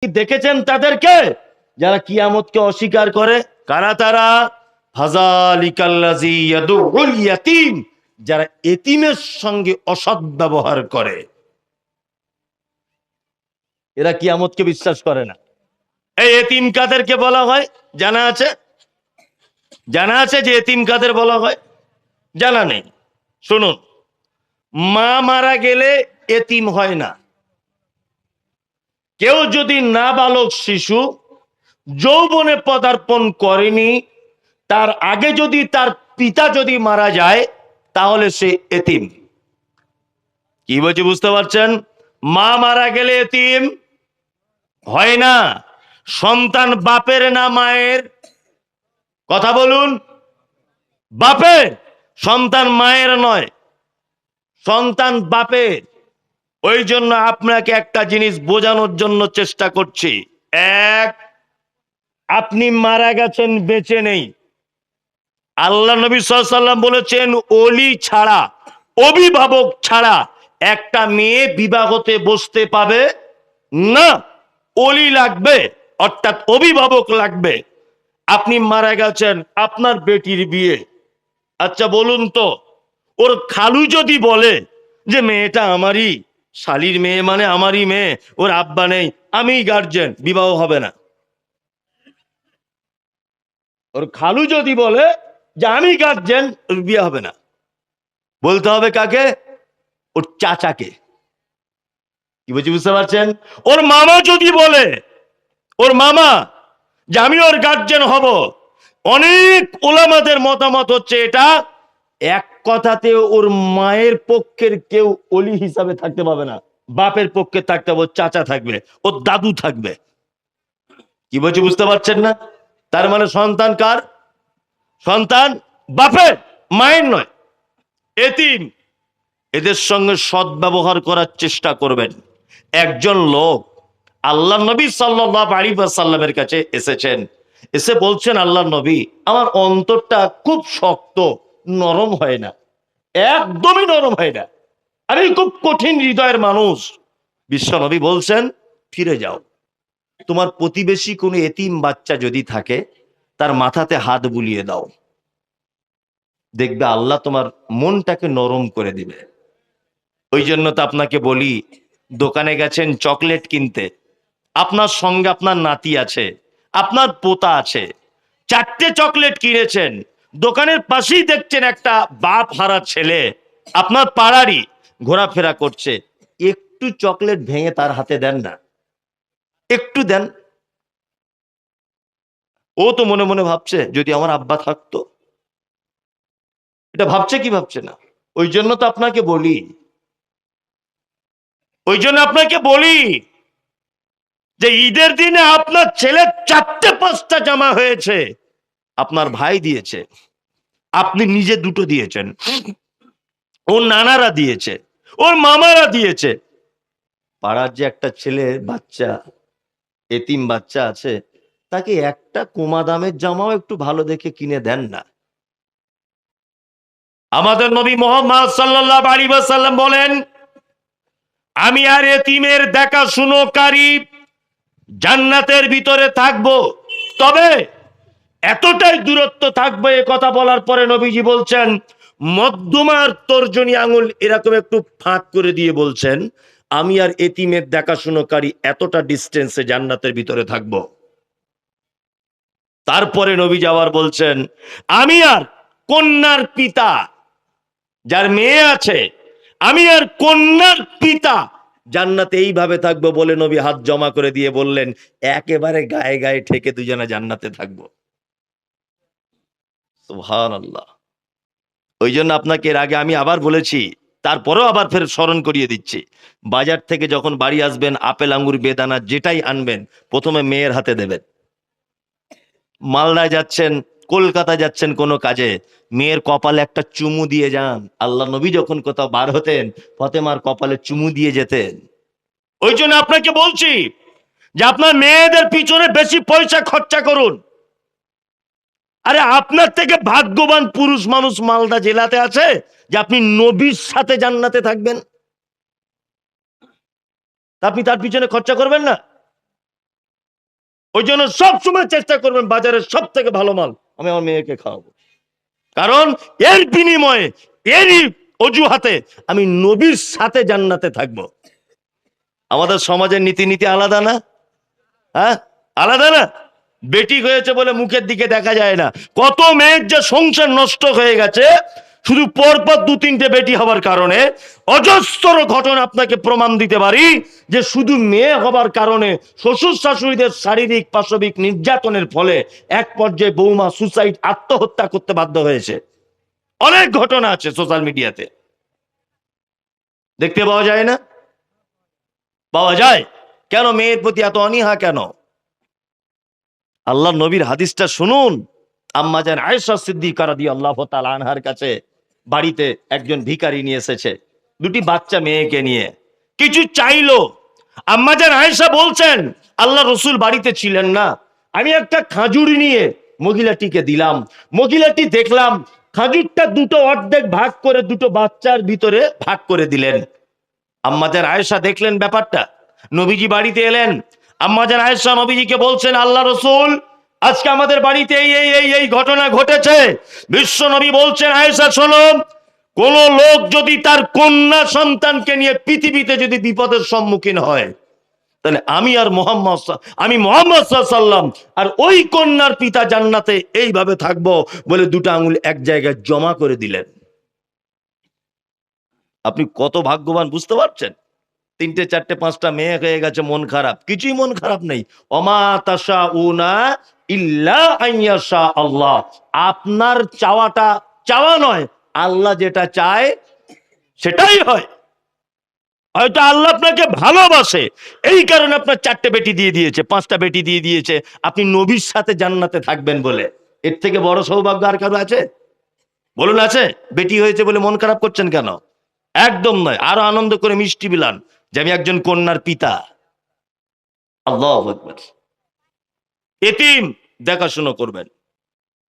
দেখেছেন তাদেরকে যারা কিয়ামতকে অস্বীকার করে? কারা তারা? ফাযালিকাল্লাযী ইয়াদুল ইয়াতীম, যারা এতিমের সঙ্গে অসৎ ব্যবহার করে, এরা কিয়ামতকে বিশ্বাস করে না। এই এতিম কাদেরকে বলা হয় জানা আছে? জানা আছে যে এতিম কাদের বলা হয়? জানা নেই? শুনুন, মা মারা গেলে এতিম হয় না। কেউ যদি নাবালক শিশু যৌবনে পদার্পণ করেনি, তার আগে যদি তার পিতা যদি মারা যায়, তাহলে সে এতিম। কি বলছি বুঝতে পারছেন? মা মারা গেলে এতিম হয় না। সন্তান বাপের না মায়ের? কথা বলুন। বাপের। সন্তান মায়ের নয়, সন্তান বাপের। ওই জন্য আপনাকে একটা জিনিস বোঝানোর জন্য চেষ্টা করছি। এক, আপনি মারা গেছেন, বেঁচে নেই। আল্লাহ নবী সাল্লাল্লাহু আলাইহি ওয়াসাল্লাম বলেছেন, ওলি ছাড়া, অভিভাবক ছাড়া একটা মেয়ে বিবাহতে বসতে পাবে না। ওলি লাগবে, অর্থাৎ অভিভাবক লাগবে। আপনি মারা গেছেন, আপনার বেটির বিয়ে। আচ্ছা বলুন তো, ওর খালু যদি বলে যে মেয়েটা আমারই, শালির মেয়ে মানে আমারই মেয়ে, ওর আব্বা নেই, আমিই গার্জেন, বিবাহ হবে না। ওর খালু যদি বলে যে আমি গার্জেন, বিয়ে হবে না। বলতে হবে কাকে? ওর চাচাকে। কি বলছি বুঝতে পারছেন? ওর মামা যদি বলে, ওর মামা, যে আমি ওর গার্জেন হব, অনেক ওলামাদের মতামত হচ্ছে এটা, এক কথাতে ওর মায়ের পক্ষের কেউ ওলি হিসাবে থাকতে পাবে না। বাপের পক্ষে থাকতে হবে, ওর চাচা থাকবে, ওর দাদু থাকবে। কি বলছি বুঝতে পারছেন না? তার মানে সন্তান কার? সন্তান বাপের, মায়ের নয়। এতিম, এদের সঙ্গে সদ্ব্যবহার করার চেষ্টা করবেন। একজন লোক আল্লাহ নবী সাল্লাল্লাহু আলাইহি ওয়াসাল্লামের কাছে এসেছেন, এসে বলছেন, আল্লাহ নবী, আমার অন্তরটা খুব শক্ত, নরম হয় না, একদমই নরম হয় না, আমি খুব কঠিন হৃদয়ের মানুষ। বিশ্ব নবী বলছেন, ফিরে যাও, তোমার প্রতিবেশী কোনো এতিম বাচ্চা যদি থাকে, তার মাথাতে হাত বুলিয়ে দাও, দেখবে আল্লাহ তোমার মনটাকে নরম করে দিবে। ওই জন্য তো আপনাকে বলি, দোকানে গেছেন চকলেট কিনতে, আপনার সঙ্গে আপনার নাতি আছে, আপনার পোতা আছে, 4টে চকলেট কিনেছেন, দোকানের পাশেই দেখছেন একটা বাপ হারা ছেলে আপনার পাড়ারই ঘোরাফেরা করছে, একটু চকলেট ভেঙে তার হাতে দেন না, একটু দেন। ও তো মনে মনে ভাবছে, যদি আমার আব্বা থাকতো। এটা ভাবছে কি ভাবছে না? ওই জন্য তো আপনাকে বলি, ওই জন্য আপনাকে বলি যে ঈদের দিনে আপনার ছেলে 4টে-5টা জামা হয়েছে, আপনার ভাই দিয়েছে, আপনি নিজে 2টো দিয়েছেন, ওর নানারা দিয়েছে, ওর মামারা দিয়েছে। পাড়ার যে একটা ছেলে বাচ্চা, এতিম বাচ্চা আছে, তাকে একটা কমা দামের জামাও একটু ভালো দেখে কিনে দেন না। আমাদের নবী মুহাম্মদ সাল্লাল্লাহু আলাইহি ওয়াসাল্লাম বলেন, আমি আর এতিমের দেখাশুনোকারী জান্নাতের ভিতরে থাকবো, তবে এতটাই দূরত্ব থাকবে। এ কথা বলার পরে নবীজি বলছেন, মধ্যমার তর্জনী আঙুল এরকম একটু ফাঁক করে দিয়ে বলছেন, আমি আর এতিমের দেখাশুনোকারী এতটা ডিস্টেন্সে জান্নাতের ভিতরে থাকব। তারপরে নবী আবার বলছেন, আমি আর কন্যার পিতা, যার মেয়ে আছে, আমি আর কন্যার পিতা জান্নাতে এইভাবে থাকবো বলে নবী হাত জমা করে দিয়ে বললেন, একেবারে গায়ে গায়ে ঠেকে দুজনে জান্নাতে থাকবো। সুবহানাল্লাহ। ওই জন্য আপনাকে এর আগে আমি আবার বলেছি, তারপরেও আবার ফের স্মরণ করিয়ে দিচ্ছি, বাজার থেকে যখন বাড়ি আসবেন, আপেল আঙ্গুর বেদানা যেটাই আনবেন, প্রথমে মেয়ের হাতে দেবেন। মালদায় যাচ্ছেন, কলকাতা যাচ্ছেন কোনো কাজে, মেয়ের কপালে একটা চুমু দিয়ে যান। আল্লাহ নবী যখন কোথাও বার হতেন, ফাতেমার কপালে চুমু দিয়ে যেতেন। ওই জন্য আপনাকে বলছি যে আপনার মেয়েদের পিছনে বেশি পয়সা খরচা করুন। আরে আপনার থেকে ভাগ্যবান পুরুষ মানুষ মালদা জেলাতে আছে যে আপনি নবীর সাথে জান্নাতে থাকবেন, আপনি তার পিছনে খরচা করবেন না? ওই জন্য সবসময় চেষ্টা করবেন বাজারের সব থেকে ভালো মাল আমি আমার মেয়েকে খাওয়াবো, কারণ এর বিনিময়ে এরই অজুহাতে আমি নবীর সাথে জান্নাতে থাকবো। আমাদের সমাজের নীতি আলাদা না? হ্যাঁ, আলাদা না? বেটি হয়েছে বলে মুখের দিকে দেখা যায় না, কত মেয়ের যে সংসার নষ্ট হয়ে গেছে শুধু পরপর 2-3টে বেটি হবার কারণে। অজস্র ঘটনা আপনাকে প্রমাণ দিতে পারি যে শুধু মেয়ে হবার কারণে শ্বশুর শাশুড়িদের শারীরিক পাশবিক নির্যাতনের ফলে এক পর্যায়ে বৌমা সুসাইড, আত্মহত্যা করতে বাধ্য হয়েছে। অনেক ঘটনা আছে সোশ্যাল মিডিয়াতে, দেখতে পাওয়া যায় না? পাওয়া যায়। কেন মেয়ের প্রতি এত অনীহা কেন? আল্লাহ নবীর হাদিসটা শুনুন। আম্মা জান আয়েশা সিদ্দিকা রাদিয়াল্লাহু তাআলা আনহার কাছে বাড়িতে একজন ভিখারি নিয়ে এসেছে, 2টি বাচ্চা মেয়েকে নিয়ে, কিছু চাইলো। আম্মা জান আয়েশা বলছেন আল্লাহ রসুল বাড়িতে ছিলেন না, আমি একটা খাজুর নিয়ে মহিলাটিকে দিলাম। মহিলাটি দেখলাম খাজুরটা দুটো অর্ধেক ভাগ করে দুটো বাচ্চার ভিতরে ভাগ করে দিলেন। আম্মাজান আয়েশা দেখলেন ব্যাপারটা, নবীজি বাড়িতে এলেন। আম্মাজান আয়েশা নবীজিকে বলছেন আল্লাহ রসুল আজকে আমাদের বাড়িতে এই ঘটনা ঘটেছে। বিশ্ব নবী বলছেন আয়েশা শোনো, কোন লোক যদি তার কন্যা সন্তানকে নিয়ে পৃথিবীতে যদি বিপদের সম্মুখীন হয় তাহলে আমি মোহাম্মদ সাল্লাম আর ওই কন্যার পিতা জান্নাতে এইভাবে থাকবো বলে 2টা আঙুল এক জায়গায় জমা করে দিলেন। আপনি কত ভাগ্যবান বুঝতে পারছেন? 3টে 4টে 5টা মেয়ে হয়ে গেছে, মন খারাপ? কিছুই মন খারাপ নেই। ওমা তাশাউনা ইল্লা আইয়াশা আল্লাহ। আপনার চাওয়াটা চাওয়া নয়, আল্লাহ যেটা চায় সেটাই হয়। হয়তো আল্লাহ আপনাকে ভালোবাসে, এই কারণে আপনার 4টে বেটি দিয়ে দিয়েছে, 5টা বেটি দিয়ে দিয়েছে, আপনি নবীর সাথে জান্নাতে থাকবেন বলে। এর থেকে বড় সৌভাগ্য আর কারো আছে? বলুন আছে? বেটি হয়েছে বলে মন খারাপ করছেন কেন? একদম নয়, আরো আনন্দ করে মিষ্টি বিলান যে আমি একজন কন্যার পিতা। আল্লাহু আকবার। এতিম দেখাশোনা করবেন।